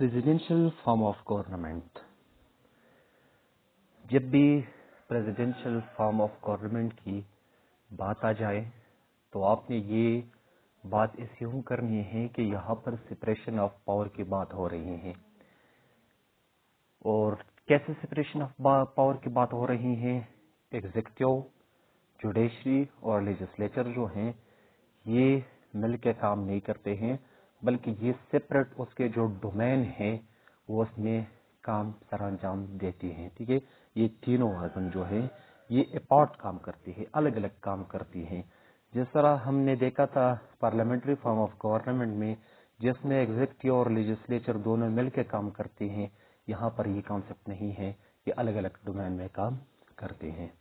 Presidential form of government. जब भी presidential form of government की बात आ जाए तो आपने ये बात एज्यूम करनी है कि यहाँ पर सेपरेशन ऑफ पावर की बात हो रही है। और कैसे सेपरेशन ऑफ पावर की बात हो रही है? एग्जीक्यूटिव, जुडिशरी और लेजिस्लेचर जो हैं ये मिल के काम नहीं करते हैं, बल्कि ये सेपरेट उसके जो डोमेन है वो उसमें काम सरअंजाम देती हैं। ठीक है, ये तीनों आर्गन जो है ये अपार्ट काम करती है, अलग अलग काम करती हैं। जिस तरह हमने देखा था पार्लियामेंट्री फॉर्म ऑफ गवर्नमेंट में, जिसमें एग्जीक्यूटिव और लेजिस्लेचर दोनों मिलकर काम करते हैं, यहाँ पर ये कॉन्सेप्ट नहीं है कि अलग अलग डोमेन में काम करते हैं।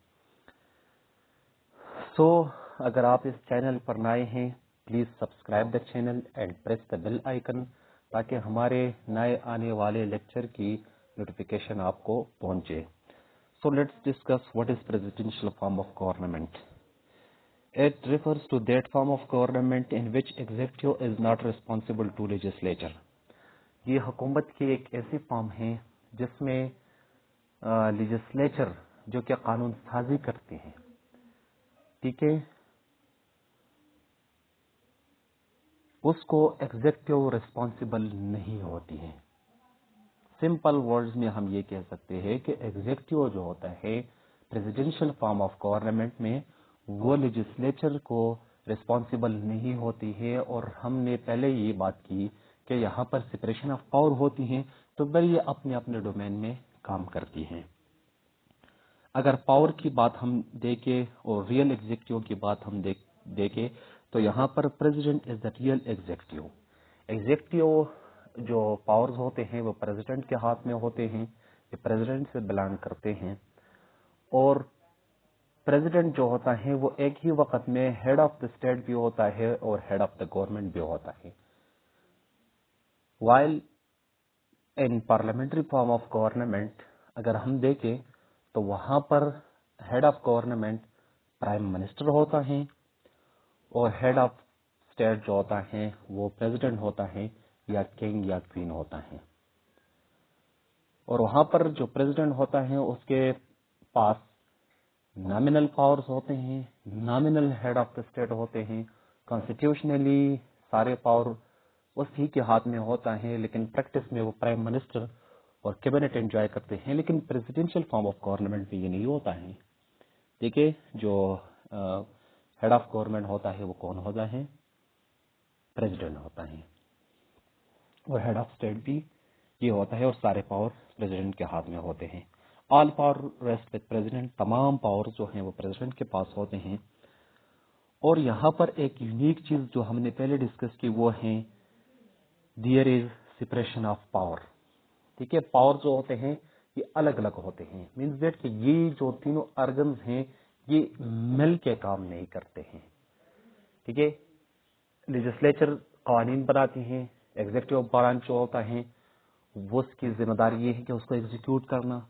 सो अगर आप इस चैनल पर नए हैं, please subscribe the channel and press the bell icon, ताकि हमारे नए आने वाले लेक्चर की नोटिफिकेशन आपको पहुंचे। So let's discuss what is presidential form of government. It refers to that form of government in which executive is not responsible to legislature। ये हुकूमत की एक ऐसी फॉर्म है जिसमें लेजिस्लेचर जो कि कानून साजी करते हैं, ठीक है, उसको एग्जीक्यूटिव रिस्पॉन्सिबल नहीं होती है। सिंपल वर्ड्स में हम ये कह सकते हैं कि एग्जीक्यूटिव जो होता है प्रेसिडेंशियल फॉर्म ऑफ गवर्नमेंट में, वो लेजिस्लेचर को रिस्पॉन्सिबल नहीं होती है। और हमने पहले ये बात की कि यहाँ पर सेपरेशन ऑफ पावर होती है, तो फिर ये अपने अपने डोमेन में काम करती हैं। अगर पावर की बात हम देखें और रियल एग्जीक्यूटिव की बात हम देखें तो यहाँ पर president is the real executive. Executive जो पावर्स होते हैं वो प्रेसिडेंट के हाथ में होते हैं, ये प्रेसिडेंट से बिलोंग करते हैं। और प्रेसिडेंट जो होता है वो एक ही वक्त में हेड ऑफ द स्टेट भी होता है और हेड ऑफ द गवर्नमेंट भी होता है। While in parliamentary form of government अगर हम देखें तो वहां पर head of government prime minister होता है और हेड ऑफ स्टेट जो होता है वो प्रेसिडेंट होता है या किंग या क्वीन होता है। और वहां पर जो प्रेसिडेंट होता है उसके पास नॉमिनल पावर्स होते हैं, nominal head of the state होते हैं। कॉन्स्टिट्यूशनली सारे पावर उसी के हाथ में होता है, लेकिन प्रैक्टिस में वो प्राइम मिनिस्टर और कैबिनेट एंजॉय करते हैं। लेकिन प्रेसिडेंशियल फॉर्म ऑफ गवर्नमेंट में ये नहीं होता है। देखिए, जो हेड ऑफ गवर्नमेंट होता है वो कौन होता है? प्रेसिडेंट होता है। और हेड ऑफ स्टेट भी ये होता है और सारे पावर प्रेसिडेंट के हाथ में होते हैं। All power rest with president, तमाम पावर जो हैं वो प्रेसिडेंट के पास होते हैं। और यहाँ पर एक यूनिक चीज जो हमने पहले डिस्कस की वो है there is separation of power. ठीक है, पावर जो होते हैं ये अलग अलग होते हैं। मीन्स दैट कि ये जो तीनों ऑर्गन्स हैं ये मिल के काम नहीं करते हैं। ठीक है, लेजिस्लेचर कानून बनाती हैं, एग्जीक्यूटिव ब्रांच जो होता है वो उसकी जिम्मेदारी ये है कि उसको एग्जीक्यूट करना।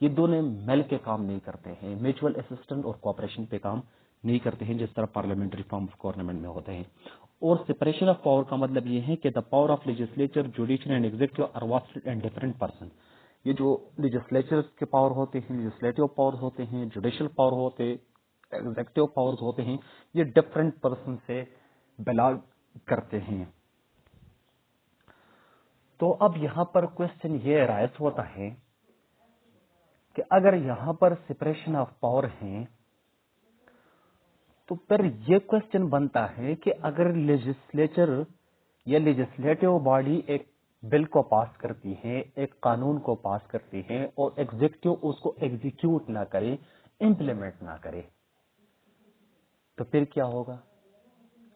ये दोनों मिल के काम नहीं करते हैं, म्यूचुअल असिस्टेंट और कोऑपरेशन पे काम नहीं करते हैं, जिस तरह पार्लियामेंट्री फॉर्म ऑफ गवर्नमेंट में होते हैं। और सेपरेशन ऑफ पावर का मतलब ये है कि the power of legislature, judiciary and executive are vested and different person. ये जो लेजिस्लेचर के पावर होते हैं, लेजिस्लेटिव पावर होते हैं, जुडिशियल पावर होते हैं, एग्जीक्यूटिव पावर्स होते हैं, ये डिफरेंट पर्सन से बिलोंग करते हैं। तो अब यहाँ पर क्वेश्चन ये राइज होता है कि अगर यहाँ पर सेपरेशन ऑफ पावर है तो फिर ये क्वेश्चन बनता है कि अगर लेजिस्लेचर या लेजिस्लेटिव बॉडी एक बिल को पास करती है, एक कानून को पास करती है और एग्जीक्यूटिव उसको एग्जीक्यूट ना करे, इंप्लीमेंट ना करे, तो फिर क्या होगा?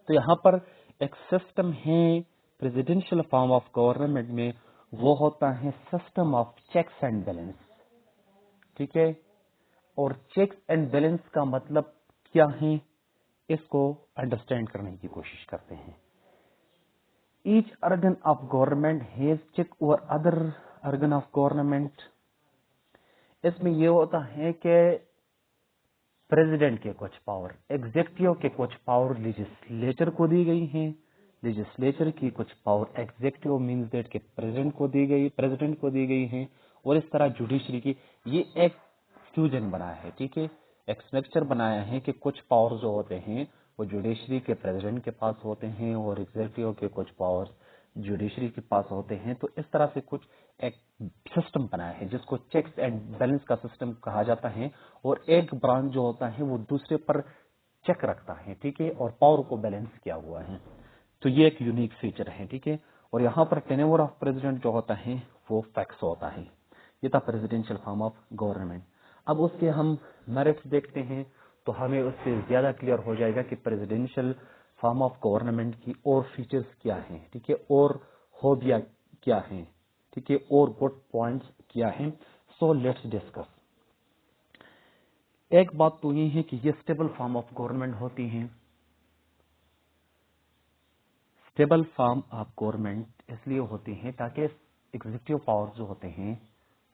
तो यहाँ पर एक सिस्टम है प्रेसिडेंशियल फॉर्म ऑफ गवर्नमेंट में, वो होता है system of checks and balance. ठीक है, और चेक्स एंड बैलेंस का मतलब क्या है, इसको अंडरस्टैंड करने की कोशिश करते हैं। Each organ of government has check over other organ of government. इसमें यह होता है कि प्रेसिडेंट के कुछ पावर, एग्जीक्यूटिव के कुछ पावर लेजिस्लेचर को दी गई हैं, लेजिस्लेचर की कुछ पावर एग्जीक्यूटिव मीन्स दैट के प्रेसिडेंट को दी गई हैं, और इस तरह जुडिशरी की ये एक फ्यूजन बना है, ठीक है, एक स्ट्रक्चर बनाया है कि कुछ पावर जो होते हैं वो जुडिशरी के प्रेसिडेंट के पास होते हैं और एग्जीक्यूटिव के कुछ पावर्स जुडिशरी के पास होते हैं। तो इस तरह से कुछ एक सिस्टम बनाया है जिसको चेक्स एंड बैलेंस का सिस्टम कहा जाता है, और एक ब्रांच जो होता है वो दूसरे पर चेक रखता है, ठीक है, और पावर को बैलेंस किया हुआ है। तो ये एक यूनिक फीचर है, ठीक है। और यहाँ पर टेन्योर ऑफ प्रेसिडेंट जो होता है वो फिक्स होता है। ये था प्रेसिडेंशियल फॉर्म ऑफ गवर्नमेंट। अब उसके हम मेरिट्स देखते हैं तो हमें उससे ज्यादा क्लियर हो जाएगा कि प्रेसिडेंशियल फॉर्म ऑफ गवर्नमेंट की और फीचर्स क्या हैं, ठीक है, और हॉबिया क्या हैं, ठीक है, और गुड पॉइंट्स क्या हैं। So let's discuss. एक बात तो ये है कि ये स्टेबल फॉर्म ऑफ गवर्नमेंट होती हैं। स्टेबल फॉर्म ऑफ गवर्नमेंट इसलिए होती हैं ताकि एग्जीक्यूटिव पावर जो होते हैं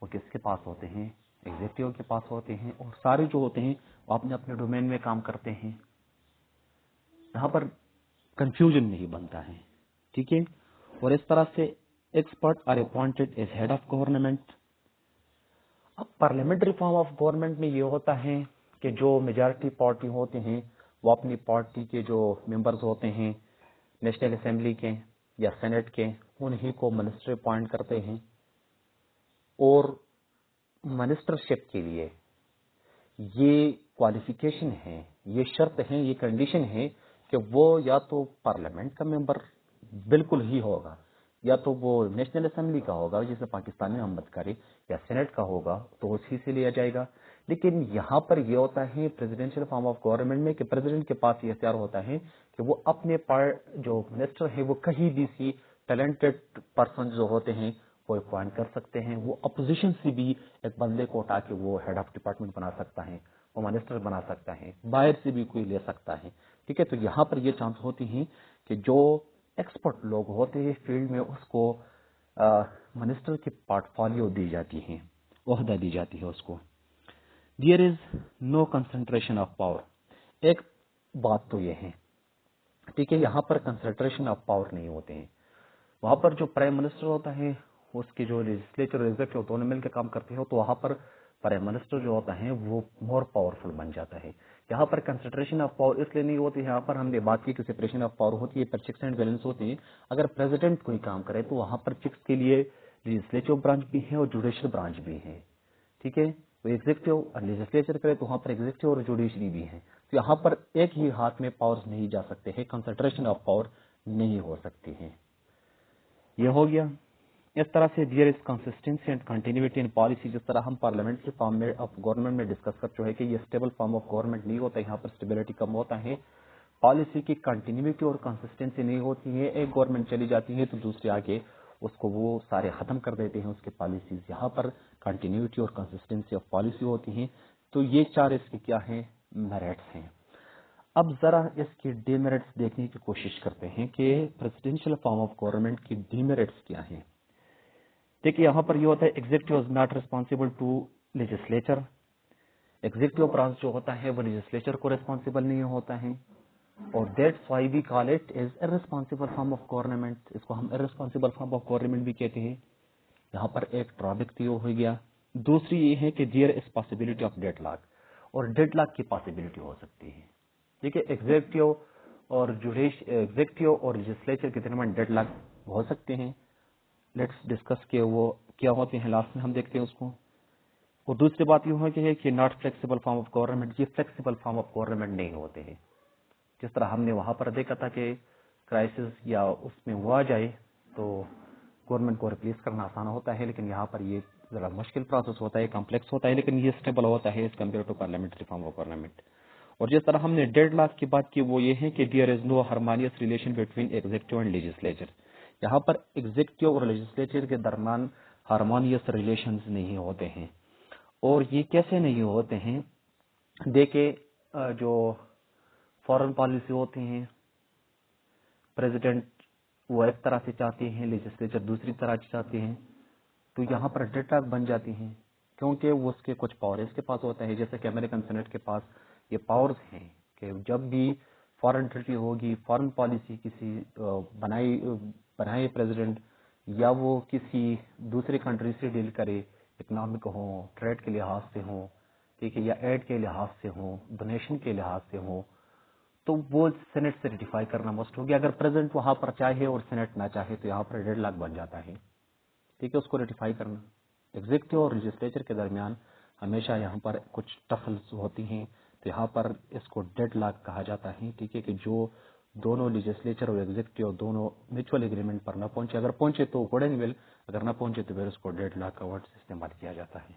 वो किसके पास होते हैं, एग्जीक्यूटिव के पास होते हैं, और सारे जो होते हैं वो अपने अपने डोमेन में काम करते हैं। यहाँ पर कंफ्यूजन नहीं बनता है, ठीक है। और इस तरह से expert are appointed as head of government. अब पार्लियामेंट्री फॉर्म ऑफ गवर्नमेंट में ये होता है कि जो मेजॉरिटी पार्टी होते हैं वो अपनी पार्टी के जो मेंबर्स होते हैं नेशनल असेंबली के या सेनेट के, उन्हीं को मिनिस्टर अपॉइंट करते हैं। और मिनिस्टरशिप के लिए ये क्वालिफिकेशन है, ये शर्त है, ये कंडीशन है कि वो या तो पार्लियामेंट का मेंबर बिल्कुल ही होगा, या तो वो नेशनल असेंबली का होगा जैसे पाकिस्तान में हम बात करें, या सेनेट का होगा तो उसी से लिया जाएगा। लेकिन यहाँ पर ये होता है प्रेसिडेंशियल फॉर्म ऑफ गवर्नमेंट में कि प्रेसिडेंट के पास ये इख्तियार होता है कि वो अपने जो मिनिस्टर है वो कहीं भी सी टैलेंटेड पर्सन जो होते हैं वो अपॉइंट कर सकते हैं। वो अपोजिशन से भी एक बंदे को उठा के वो हेड ऑफ डिपार्टमेंट बना सकता है, वो मिनिस्टर बना सकता है, बाहर से भी कोई ले सकता है, ठीक है। तो यहाँ पर ये चांस होती है कि जो एक्सपर्ट लोग होते हैं फील्ड में उसको मिनिस्टर की पोर्टफोलियो दी जाती है, ओहदा दी जाती है उसको। There is no concentration of power. एक बात तो ये है, ठीक है, यहाँ पर कंसंट्रेशन ऑफ पावर नहीं होते हैं। वहां पर जो प्राइम मिनिस्टर होता है उसके जो लेजिस्लेचर और एग्जीक्यूटिव दोनों मिलकर काम करते हो तो वहां पर प्राइम मिनिस्टर जो होता है वो मोर पावरफुल बन जाता है। यहाँ पर कंसंट्रेशन ऑफ पावर इसलिए नहीं होती है, यहाँ पर हमने बात की कि सेपरेशन ऑफ पावर होती है, पर चेक्स एंड बैलेंस होती है। अगर प्रेसिडेंट कोई काम करे तो वहां पर चेक्स के लिए लेजिस्लेटिव ब्रांच भी है और जुडिशियल ब्रांच भी है, ठीक है। वो एग्जीक्यूटिव और लेजिस्लेचर करे तो वहां पर एग्जीक्यूटिव और जुडिशरी भी है। तो यहाँ पर एक ही हाथ में पावर्स नहीं जा सकते हैं, कंसंट्रेशन ऑफ पावर नहीं हो सकती है। ये हो गया। इस तरह से there is consistency and continuity in policy, जिस तरह हम पार्लियामेंट के फॉर्म में ऑफ गवर्नमेंट में डिस्कस कर चुके हैं कि ये स्टेबल फॉर्म ऑफ गवर्नमेंट नहीं होता, यहाँ पर स्टेबिलिटी कम होता है, पॉलिसी की कंटिन्यूटी और कंसिस्टेंसी नहीं होती है। एक गवर्नमेंट चली जाती है तो दूसरे आगे उसको वो सारे खत्म कर देते हैं उसके पॉलिसीज। यहाँ पर कंटिन्यूटी और कंसिस्टेंसी ऑफ पॉलिसी होती है। तो ये चार इसके क्या हैं, मेरिट्स हैं। अब जरा इसकी डीमेरिट्स देखने की कोशिश करते हैं कि प्रेसिडेंशियल फॉर्म ऑफ गवर्नमेंट की डीमेरिट्स क्या हैं। देखिए यहाँ पर ये होता है executive is not responsible to legislature. Executive branch जो होता है वो लेजिस्लेचर को रिस्पॉन्सिबल नहीं होता है, और that's why we call it is irresponsible form of government. इसको हम इररिस्पॉन्सिबल फॉर्म ऑफ गवर्नमेंट भी कहते हैं। यहाँ पर एक ड्रॉबैक तो हो गया। दूसरी ये है कि there is possibility of deadlock, और डेडलॉक की पॉसिबिलिटी हो सकती है, ठीक है। एग्जीक्यूटिव और लेजिस्लेचर के दरमियान डेडलॉक हो सकते हैं। लेट्स डिस्कस के वो क्या होते हैं, लास्ट में हम देखते हैं उसको। और दूसरी बात ये है कि not flexible form of government, ये फ्लेक्सिबल फॉर्म ऑफ गवर्नमेंट नहीं होते हैं। जिस तरह हमने वहां पर देखा था कि क्राइसिस या उसमें वो आ जाए तो गवर्नमेंट को रिप्लेस करना आसान होता है, लेकिन यहाँ पर ये जरा मुश्किल प्रोसेस होता है, कॉम्प्लेक्स होता है, लेकिन ये स्टेबल होता है as compare to parliamentary form of government. और जिस तरह हमने डेडलॉक की बात की वो ये है कि there is no harmonious relation between executive and legislature. यहाँ पर एग्जीक्यूटिव और लेजिस्लेचर के दरमियान हार्मोनियस रिलेशंस नहीं होते हैं। और ये कैसे नहीं होते हैं, देखे जो फॉरेन पॉलिसी होती हैं, प्रेसिडेंट वो एक तरह से चाहते हैं, लेजिस्लेचर दूसरी तरह से चाहते हैं, तो यहाँ पर डेडलॉक बन जाती हैं क्योंकि वो उसके कुछ पावर इसके पास होता है। जैसे कि अमेरिकन सेनेट के पास ये पावर्स हैं कि जब भी فارن ٹریٹی ہوگی، فارن پالیسی کسی بنائے پریزیڈنٹ، یا وہ کسی دوسری کنٹری سے ڈیل کرے، اکنامک ہوں، ٹریڈ کے لحاظ سے ہوں، ٹھیک ہے، یا ایڈ کے لحاظ سے ہوں، ڈونیشن کے لحاظ سے ہوں، تو وہ سینٹ سے ریٹیفائی کرنا مسٹ ہوگی. اگر پریزیڈنٹ وہاں پر چاہے اور سینٹ نہ چاہے تو یہاں پر ڈیڈ لاک بن جاتا ہے. ٹھیک ہے، اس کو ریٹیفائی کرنا. ایگزیکٹو اور لیجسلیچر کے درمیان ہمیشہ یہاں پر کچھ ٹفلز ہوتی ہیں، تو یہاں پر اس کو ڈیڈ لاک کہا جاتا ہے. ٹھیک ہے، کہ جو دونوں لیجسلیچر اور ایگزیکٹو دونوں میوچل اگریمنٹ پر نہ پہنچے، اگر پہنچے تو اکارڈنگ ول، اگر نہ پہنچے تو پھر اس کو ڈیڈ لاک کا ورڈ استعمال کیا جاتا ہے.